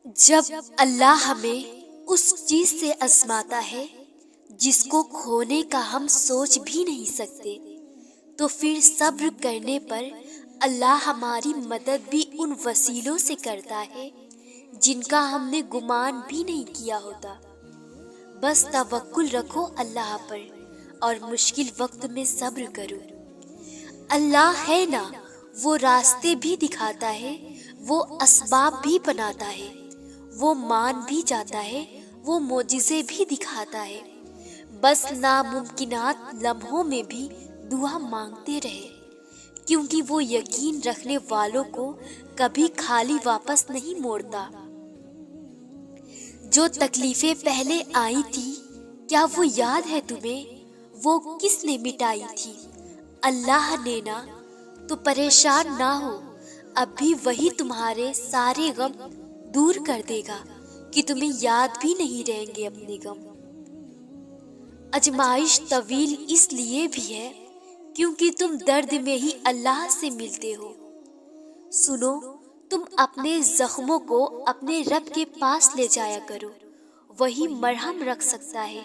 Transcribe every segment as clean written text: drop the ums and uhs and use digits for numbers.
جب اللہ ہمیں اس چیز سے آزماتا ہے جس کو کھونے کا ہم سوچ بھی نہیں سکتے، تو پھر صبر کرنے پر اللہ ہماری مدد بھی ان وسیلوں سے کرتا ہے جن کا ہم نے گمان بھی نہیں کیا ہوتا۔ بس توکل رکھو اللہ پر اور مشکل وقت میں صبر کرو۔ اللہ ہے نا، وہ راستے بھی دکھاتا ہے، وہ اسباب بھی بناتا ہے، وہ مان بھی جاتا ہے، وہ معجزے بھی دکھاتا ہے۔ بس ناممکنات لمحوں میں بھی دعا مانگتے رہے، کیونکہ وہ یقین رکھنے والوں کو کبھی خالی واپس نہیں موڑتا۔ جو تکلیفیں پہلے آئی تھی، کیا وہ یاد ہے تمہیں؟ وہ کس نے مٹائی تھی؟ اللہ نے نا، تو پریشان نہ ہو، اب بھی وہی تمہارے سارے غم دور کر دے گا کہ تمہیں یاد بھی نہیں رہیں گے اپنے غم۔ آزمائش طویل اس لیے بھی ہے کیونکہ تم درد میں ہی اللہ سے ملتے ہو۔ سنو، تم اپنے زخموں کو اپنے رب کے پاس لے جایا کرو، وہی مرہم رکھ سکتا ہے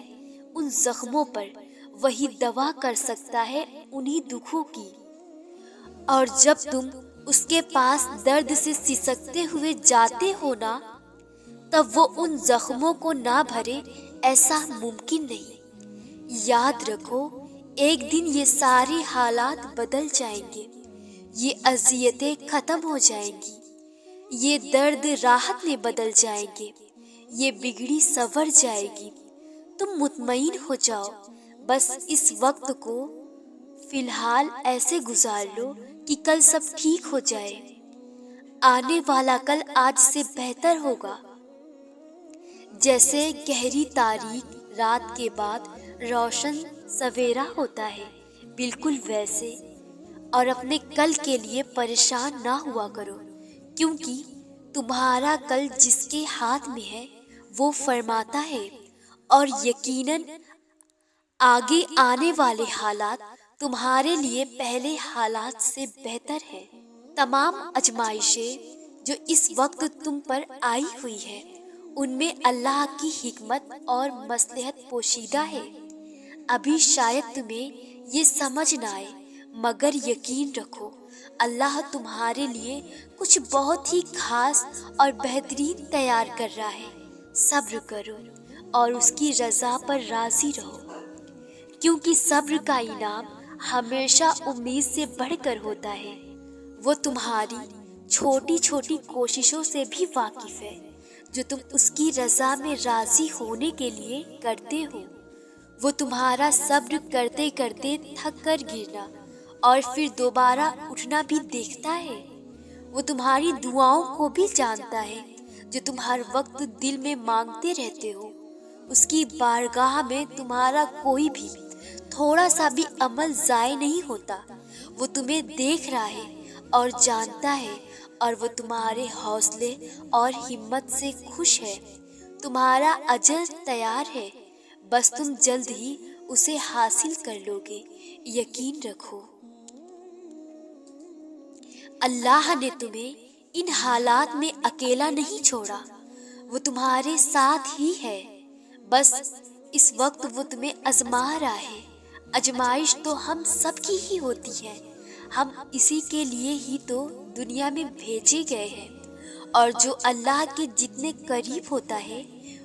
ان زخموں پر، وہی دوا کر سکتا ہے انہی دکھوں کی۔ اور جب تم اس کے پاس درد سے سسکتے ہوئے جاتے ہو نا، تب وہ ان زخموں کو نہ بھرے، ایسا ممکن نہیں۔ یاد رکھو، ایک دن یہ سارے حالات بدل جائیں گے، یہ اذیتیں ختم ہو جائیں گی، یہ درد راحت میں بدل جائیں گے، یہ بگڑی سنور جائے گی۔ تم مطمئن ہو جاؤ، بس اس وقت کو فی الحال ایسے گزار لو کہ کل سب ٹھیک ہو جائے۔ آنے والا کل آج سے بہتر ہوگا۔ جیسے گہری تاریک رات کے بعد روشن سویرا ہوتا ہے، بالکل ویسے۔ اور اپنے کل کے لیے پریشان نہ ہوا کرو، کیونکہ تمہارا کل جس کے ہاتھ میں ہے وہ فرماتا ہے، اور یقیناً آگے آنے والے حالات تمہارے لیے پہلے حالات سے بہتر ہیں۔ تمام آزمائشیں جو اس وقت تم پر آئی ہوئی ہے، ان میں اللہ کی حکمت اور مصلحت پوشیدہ ہے۔ ابھی شاید تمہیں یہ سمجھ نہ آئے، مگر یقین رکھو، اللہ تمہارے لیے کچھ بہت ہی خاص اور بہترین تیار کر رہا ہے۔ صبر کرو اور اس کی رضا پر راضی رہو، کیونکہ صبر کا انعام ہمیشہ امید سے بڑھ کر ہوتا ہے۔ وہ تمہاری چھوٹی چھوٹی کوششوں سے بھی واقف ہے جو تم اس کی رضا میں راضی ہونے کے لیے کرتے ہو۔ وہ تمہارا صبر کرتے کرتے تھک کر گرنا اور پھر دوبارہ اٹھنا بھی دیکھتا ہے۔ وہ تمہاری دعاؤں کو بھی جانتا ہے جو تم ہر وقت دل میں مانگتے رہتے ہو۔ اس کی بارگاہ میں تمہارا کوئی بھی تھوڑا سا بھی عمل ضائع نہیں ہوتا۔ وہ تمہیں دیکھ رہا ہے اور جانتا ہے، اور وہ تمہارے حوصلے اور ہمت سے خوش ہے۔ تمہارا اجر تیار ہے، بس تم جلد ہی اسے حاصل کر لو گے، یقین رکھو۔ اللہ نے تمہیں ان حالات میں اکیلا نہیں چھوڑا، وہ تمہارے ساتھ ہی ہے۔ بس اس وقت وہ تمہیں آزما رہا ہے۔ آزمائش تو ہم سب کی ہی ہوتی ہے، ہم اسی کے لیے ہی تو دنیا میں بھیجے گئے ہیں۔ اور جو اللہ کے جتنے قریب ہوتا ہے،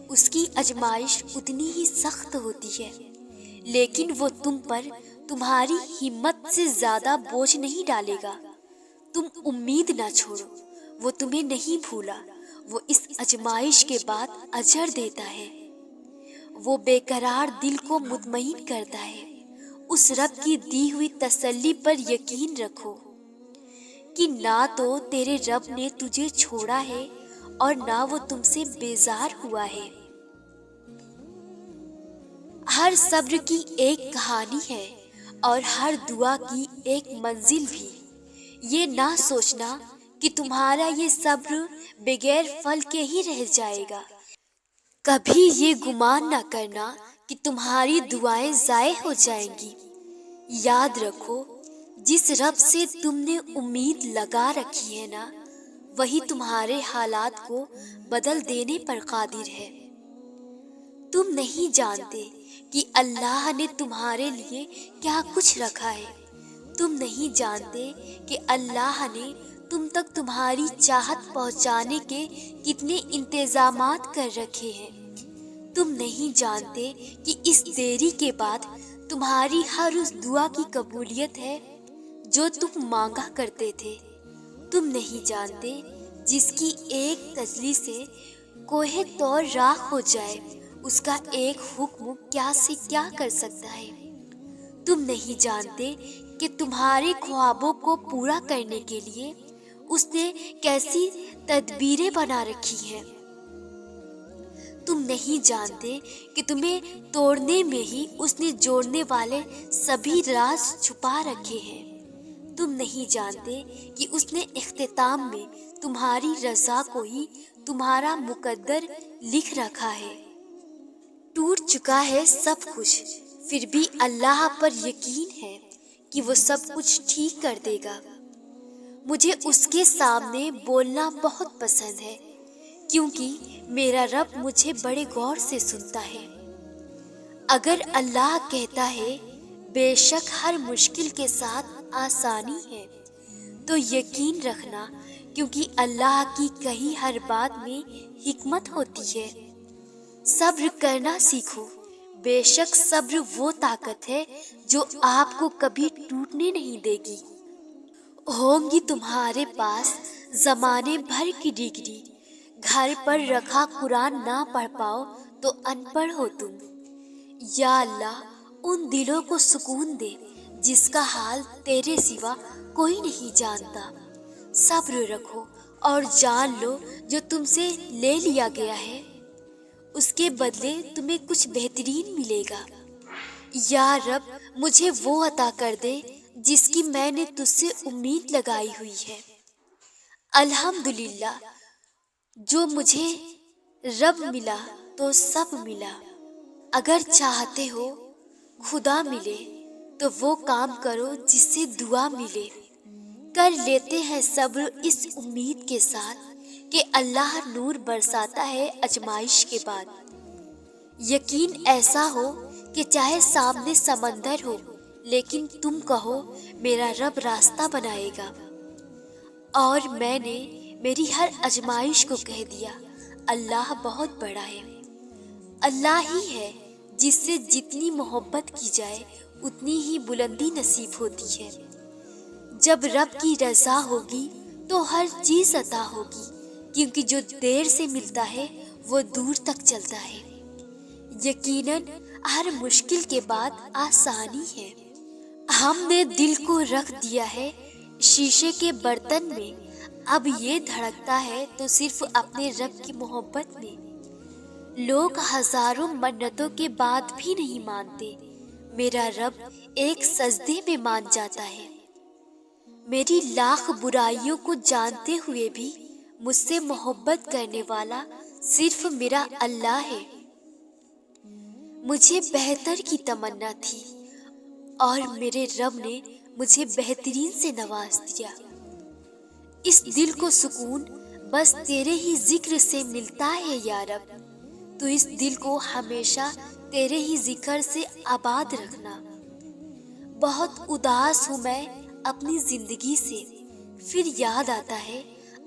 اس کی آزمائش اتنی ہی سخت ہوتی ہے، لیکن وہ تم پر تمہاری ہمت سے زیادہ بوجھ نہیں ڈالے گا۔ تم امید نہ چھوڑو، وہ تمہیں نہیں بھولا، وہ اس آزمائش کے بعد اجر دیتا ہے۔ وہ بے قرار دل کو مطمئن کرتا ہے۔ اس رب کی دی ہوئی تسلی پر یقین رکھو کہ نہ تو تیرے رب نے تجھے چھوڑا ہے اور نہ وہ تم سے بیزار ہوا ہے۔ ہر صبر کی ایک کہانی ہے اور ہر دعا کی ایک منزل بھی۔ یہ نہ سوچنا کہ تمہارا یہ صبر بغیر پھل کے ہی رہ جائے گا۔ کبھی یہ گمان نہ کرنا کہ تمہاری دعائیں ضائع ہو جائیں گی۔ یاد رکھو، جس رب سے تم نے امید لگا رکھی ہے نا، وہی تمہارے حالات کو بدل دینے پر قادر ہے۔ تم نہیں جانتے کہ اللہ نے تمہارے لیے کیا کچھ رکھا ہے۔ تم نہیں جانتے کہ اللہ نے تم تک تمہاری چاہت پہنچانے کے کتنے انتظامات کر رکھے ہیں۔ تم نہیں جانتے کہ اس دیری کے بعد تمہاری ہر اس دعا کی قبولیت ہے جو تم مانگا کرتے تھے۔ تم نہیں جانتے جس کی ایک تجلی سے کوہ طور راکھ ہو جائے، اس کا ایک حکم کیا سے کیا کر سکتا ہے۔ تم نہیں جانتے کہ تمہارے خوابوں کو پورا کرنے کے لیے اس نے کیسی تدبیریں بنا رکھی ہیں۔ تم نہیں جانتے کہ تمہیں توڑنے میں ہی اس نے جوڑنے والے سبھی راز چھپا رکھے ہیں۔ تم نہیں جانتے کہ اس نے اختتام میں تمہاری رضا کو ہی تمہارا مقدر لکھ رکھا ہے۔ ٹوٹ چکا ہے سب کچھ، پھر بھی اللہ پر یقین ہے کہ وہ سب کچھ ٹھیک کر دے گا۔ مجھے اس کے سامنے بولنا بہت پسند ہے، کیونکہ میرا رب مجھے بڑے غور سے سنتا ہے۔ اگر اللہ کہتا ہے بے شک ہر مشکل کے ساتھ آسانی ہے، تو یقین رکھنا، کیونکہ اللہ کی کہی ہر بات میں حکمت ہوتی ہے۔ صبر کرنا سیکھو، بے شک صبر وہ طاقت ہے جو آپ کو کبھی ٹوٹنے نہیں دے گی۔ ہوں گی تمہارے پاس زمانے بھر کی ڈگری، گھر پر رکھا قرآن نہ پڑھ پاؤ تو ان پڑھ ہو تم۔ یا اللہ ان دلوں کو سکون دے جس کا حال تیرے سوا کوئی نہیں جانتا۔ صبر رکھو اور جان لو جو تم سے لے لیا گیا ہے اس کے بدلے تمہیں کچھ بہترین ملے گا۔ یا رب مجھے وہ عطا کر دے جس کی میں نے تجھ سے امید لگائی ہوئی ہے۔ الحمدللہ، جو مجھے رب ملا تو سب ملا۔ اگر چاہتے ہو خدا ملے تو وہ کام کرو جس سے دعا ملے۔ کر لیتے ہیں صبر اس امید کے ساتھ کہ اللہ نور برساتا ہے آزمائش کے بعد۔ یقین ایسا ہو کہ چاہے سامنے سمندر ہو لیکن تم کہو میرا رب راستہ بنائے گا۔ اور میں نے میری ہر آزمائش کو کہہ دیا اللہ بہت بڑا ہے۔ اللہ ہی ہے جس سے جتنی محبت کی جائے اتنی ہی بلندی نصیب ہوتی ہے۔ جب رب کی رضا ہوگی تو ہر چیز عطا ہوگی، کیونکہ جو دیر سے ملتا ہے وہ دور تک چلتا ہے۔ یقیناً ہر مشکل کے بعد آسانی ہے۔ ہم نے دل کو رکھ دیا ہے شیشے کے برتن میں، اب یہ دھڑکتا ہے تو صرف اپنے رب کی محبت میں۔ لوگ ہزاروں منتوں کے بعد بھی نہیں مانتے، میرا رب ایک سجدے میں مان جاتا ہے۔ میری لاکھ برائیوں کو جانتے ہوئے بھی مجھ سے محبت کرنے والا صرف میرا اللہ ہے۔ مجھے بہتر کی تمنا تھی اور میرے رب نے مجھے بہترین سے نواز دیا۔ اس دل کو سکون بس تیرے ہی ذکر سے ملتا ہے یا رب، تو اس دل کو ہمیشہ تیرے ہی ذکر سے آباد رکھنا۔ بہت اداس ہوں میں اپنی زندگی سے، پھر یاد آتا ہے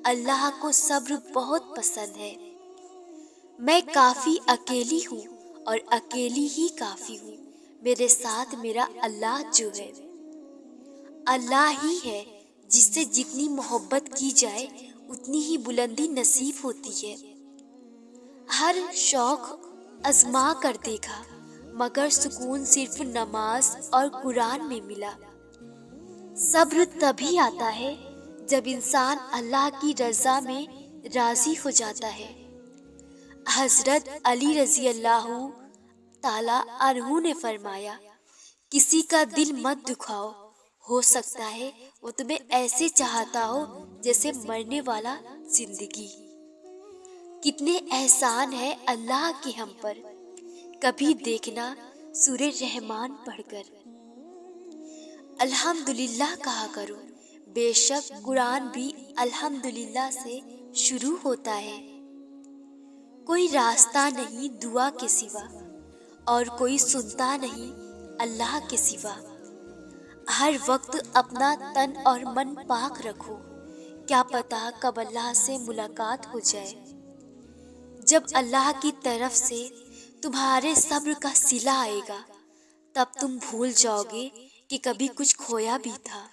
اللہ کو صبر بہت پسند ہے۔ میں کافی اکیلی ہوں اور اکیلی ہی کافی ہوں، میرے ساتھ میرا اللہ جو ہے۔ اللہ ہی ہے جس سے جتنی محبت کی جائے اتنی ہی بلندی نصیب ہوتی ہے۔ ہر شوق آزما کر دیکھا مگر سکون صرف نماز اور قرآن میں ملا۔ صبر تبھی آتا ہے جب انسان اللہ کی رضا میں راضی ہو جاتا ہے۔ حضرت علی رضی اللہ تعالیٰ عنہ نے فرمایا کسی کا دل مت دکھاؤ، ہو سکتا ہے وہ تمہیں ایسے چاہتا ہو جیسے مرنے والا زندگی۔ کتنے احسان ہے اللہ کے ہم پر، کبھی دیکھنا سورہ رحمان پڑھ کر۔ الحمدللہ کہا کرو، بے شک قرآن بھی الحمدللہ سے شروع ہوتا ہے۔ کوئی راستہ نہیں دعا کے سوا، اور کوئی سنتا نہیں اللہ کے سوا۔ ہر وقت اپنا تن اور من پاک رکھو، کیا پتہ کب اللہ سے ملاقات ہو جائے۔ جب اللہ کی طرف سے تمہارے صبر کا صلہ آئے گا، تب تم بھول جاؤ گے کہ کبھی کچھ کھویا بھی تھا۔